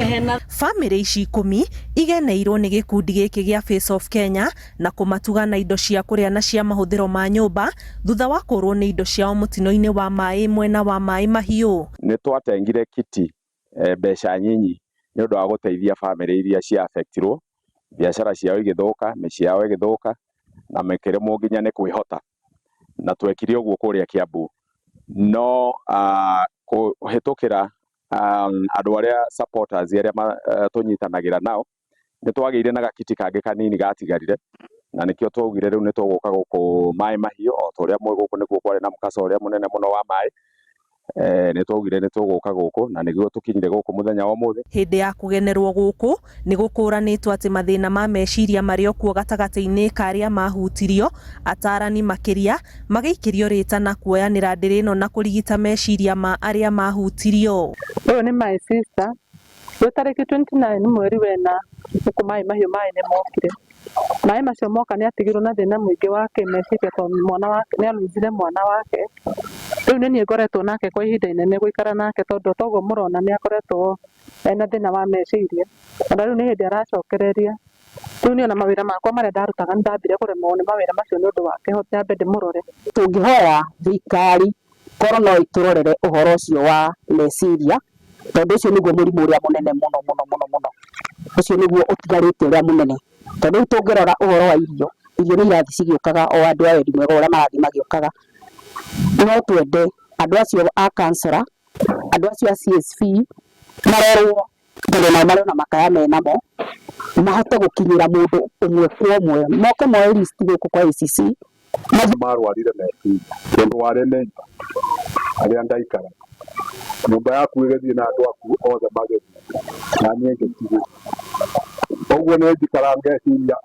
Famĩlĩ ici 10 igeneirwo nĩ gĩkundi gĩkĩ gĩa Face of Kenya na kũmatuga na indo cia kũrĩa na cia mahũthĩro ma nyũmba thutha wa kũrwo nĩ indo ciao mũtino-inĩ wa maĩ mwena wa Maĩ Mahiũ. Nĩ twatengire kiti mbeca nyinyi nĩ ũndũ wa gũteithia famĩlĩ iria cia affectirwo, biacara ciao igĩthũka, mĩciĩ yao ĩgĩthũka na makĩremwo nginya nĩ kwĩhota, na twekire ũguo kũrĩa Kiambu. No kũhĩtũkĩra andũ arĩa supporters arĩa tũnyitanagĩra nao nĩ twagĩire na gakiti kangĩ kanini gatigarire, na nĩkĩo twaugire rĩu nĩ tũgũka gũkũ Maĩ Mahiũ, o ta ũrĩa mũĩ gũkũ nĩkuo kwarĩ na mũkasa ũrĩa mũnene mũno wa maĩ. Nĩ twaugire nĩ tũgũka gũkũ na nĩguo tũkinyire gũkũ mũthenya wa ũmũthĩ. Hĩndĩ ya kũgenerwo gũkũ nĩ gũkũranĩtwo atĩ mathĩna ma meciria marĩ o kuo gatagatĩ-inĩ ka arĩa mahutirio, atarani makĩria magĩikĩrio rĩta na kuoyanĩra ndĩrĩ ĩno na kũrigita meciria ma arĩa mahutirio. Ũyũ nĩ my sister, gwĩ tarĩki 29 mweri wena gũkũ Maĩ Mahiũ maĩ nĩ mokire. Maĩ macio moka nĩ atigirwo na thĩna mũingĩ wa kĩmeciria tondũ mwana wake nĩ alũithire mwana wake. Rĩu nĩ niĩ ngoretwo nake kwa ihinda inene gũikara nake tondũ toguo mũrona nĩ akoretwo ena thĩna wa meciria. Na rĩu nĩ hĩndĩ aracokereria. Rĩu niĩ ona mawĩra makwa marĩa ndarutaga nĩ ndambire kũremwo nĩ mawĩra macio nĩ ũndũ wake, nyambe ndĩmũrore. Tũngĩhoya thirikari korwo no ĩtũrorere ũhoro ũcio wa meciria, tondũ ũcio nĩguo mũrimũ ũrĩa mũnene mũno mũno mũno mũno. Ũcio nĩguo ũtigarĩte ũrĩa mũnene. Tondũ rĩu tũngĩrora ũhoro wa irio nĩ irathi cigĩũkaga o andũ a wendi mwega ũrĩa marathiĩ magĩũkaga. No twende andũ acio a cancer, andũ acio a CSV marorwo tondũ nao marĩ na makaya menamo, mahote gũkinyĩra mũndũ ũmwe kwa ũmwe, moke moe list gũkũ kwa ACC. Marwarire meciria tondũ warĩ neighbor arĩa ndaikara, nyũmba yaku ĩgĩthiĩ na andũ aku othe magĩthiĩ na niĩ ngĩtigwo. Ũguo nĩ njikara ngeciria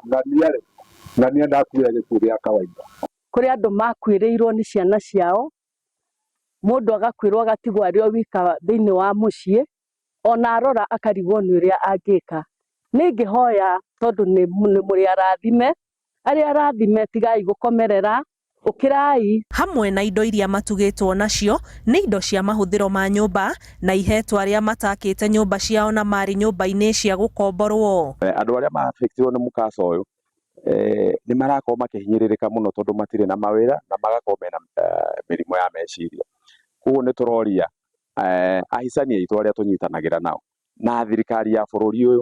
na niĩ ndakuire gĩkuũ gĩa kawaida. Kũrĩ andũ makuĩrĩirwo nĩ ciana ciao, mũndũ agakuĩrwo agatigwo arĩ o wika thĩinĩ wa mũciĩ, ona arora akarigwo nĩ ũrĩa angĩka. Nĩ ingĩhoya tondũ nĩ mũrĩ arathime, arĩa arathime tigai gũkomerera, ũkĩrai. Hamwe na indo iria matugĩtwo nacio nĩ indo cia mahũthĩro ma nyũmba na ihetwo arĩa matakĩte nyũmba ciao na marĩ nyũmba-inĩ cia gũkomborwo. Andũ arĩa ma-affectirwo nĩ mũkasa ũyũ nĩ marakorwo makĩhinyĩrĩrĩka mũno tondũ matirĩ na mawĩra na magakorwo mena mĩrimũ ya meciria. Koguo nĩ tũroria ahicania aitũ arĩa tũnyitanagĩra nao na thirikari ya bũrũri ũyũ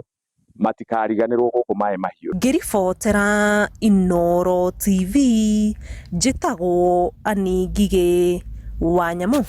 matikariganĩrwo gũkũ Maĩ Mahiũ. Ngĩribotera Inooro TV, njĩtagwo Annie Ngigĩ wa Nyamũ.